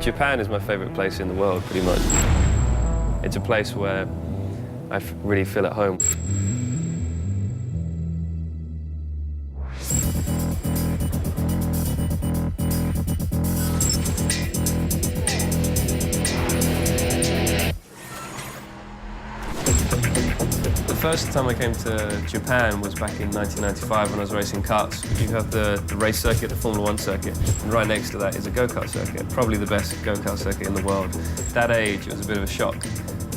Japan is my favorite place in the world, pretty much. It's a place where I really feel at home. The first time I came to Japan was back in 1995 when I was racing karts. You have the race circuit, the Formula 1 circuit, and right next to that is a go-kart circuit, probably the best go-kart circuit in the world. At that age, it was a bit of a shock.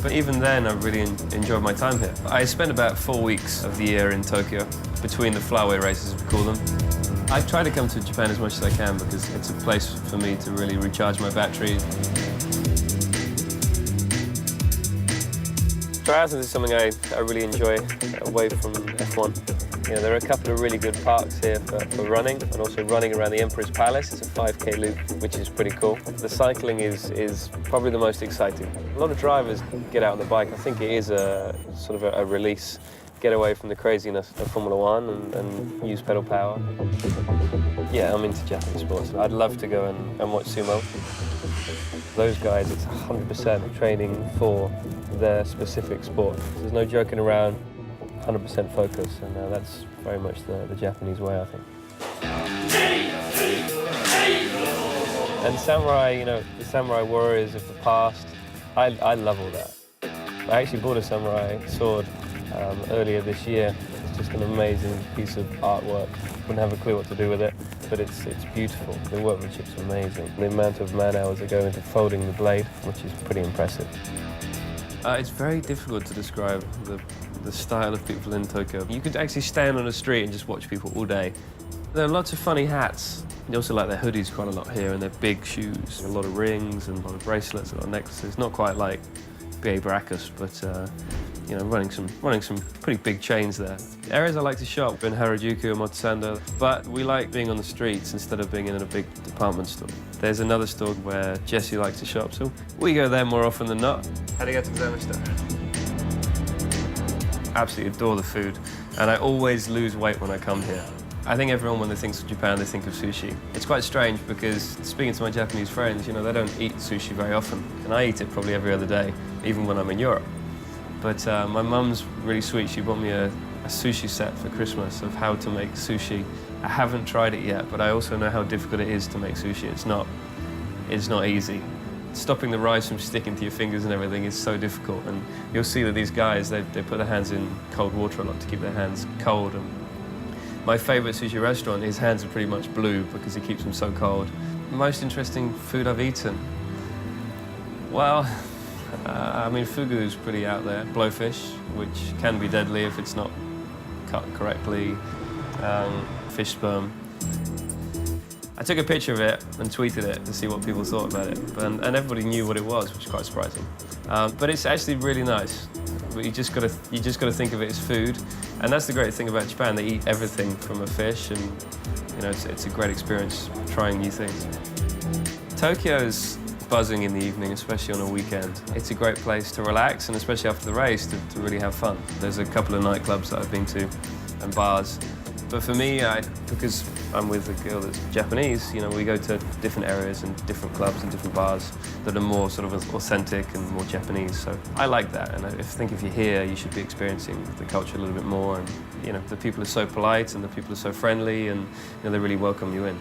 But even then, I really enjoyed my time here. I spent about 4 weeks of the year in Tokyo, between the flyaway races, we call them. I try to come to Japan as much as I can because it's a place for me to really recharge my battery. Triathlon is something I really enjoy away from F1. You know, there are a couple of really good parks here for running, and also running around the Emperor's Palace. It's a 5K loop, which is pretty cool. The cycling is probably the most exciting. A lot of drivers get out on the bike. I think it is a sort of a release, get away from the craziness of Formula 1 and use pedal power. Yeah, I'm into Japanese sports. I'd love to go and watch sumo. Those guys, it's 100% training for their specific sport. There's no joking around, 100% focus, and that's very much the Japanese way, I think. And samurai, you know, the samurai warriors of the past, I love all that. I actually bought a samurai sword earlier this year. It's just an amazing piece of artwork. Wouldn't have a clue what to do with it, but it's beautiful. The workmanship's amazing. The amount of man-hours that go into folding the blade, which is pretty impressive. It's very difficult to describe the style of people in Tokyo. You could actually stand on a street and just watch people all day. There are lots of funny hats. They also like their hoodies quite a lot here, and their big shoes. A lot of rings and a lot of bracelets, a lot of necklaces. Not quite like B.A. Baracus, but you know, running some pretty big chains there. The areas I like to shop in Harajuku and Motsando, but we like being on the streets instead of being in a big department store. There's another store where Jesse likes to shop, so we go there more often than not. Arigatou gozaimashita. Absolutely adore the food, and I always lose weight when I come here. I think everyone, when they think of Japan, they think of sushi. It's quite strange because, speaking to my Japanese friends, you know, they don't eat sushi very often, and I eat it probably every other day, even when I'm in Europe. But my mum's really sweet. She bought me a sushi set for Christmas of how to make sushi. I haven't tried it yet, but I also know how difficult it is to make sushi. It's not easy. Stopping the rice from sticking to your fingers and everything is so difficult. And you'll see that these guys, they put their hands in cold water a lot to keep their hands cold. And my favorite sushi restaurant, his hands are pretty much blue because he keeps them so cold. Most interesting food I've eaten? Well, I mean, fugu is pretty out there. Blowfish, which can be deadly if it's not cut correctly. Fish sperm. I took a picture of it and tweeted it to see what people thought about it, and everybody knew what it was, which is quite surprising. But it's actually really nice. But you just got to think of it as food, and that's the great thing about Japan. They eat everything from a fish, and you know, it's a great experience trying new things. Tokyo's buzzing in the evening, especially on a weekend. It's a great place to relax, and especially after the race, to really have fun. There's a couple of nightclubs that I've been to, and bars. But for me, because I'm with a girl that's Japanese, you know, we go to different areas and different clubs and different bars that are more sort of authentic and more Japanese. So I like that, and I think if you're here, you should be experiencing the culture a little bit more. And you know, the people are so polite and the people are so friendly, and you know, they really welcome you in.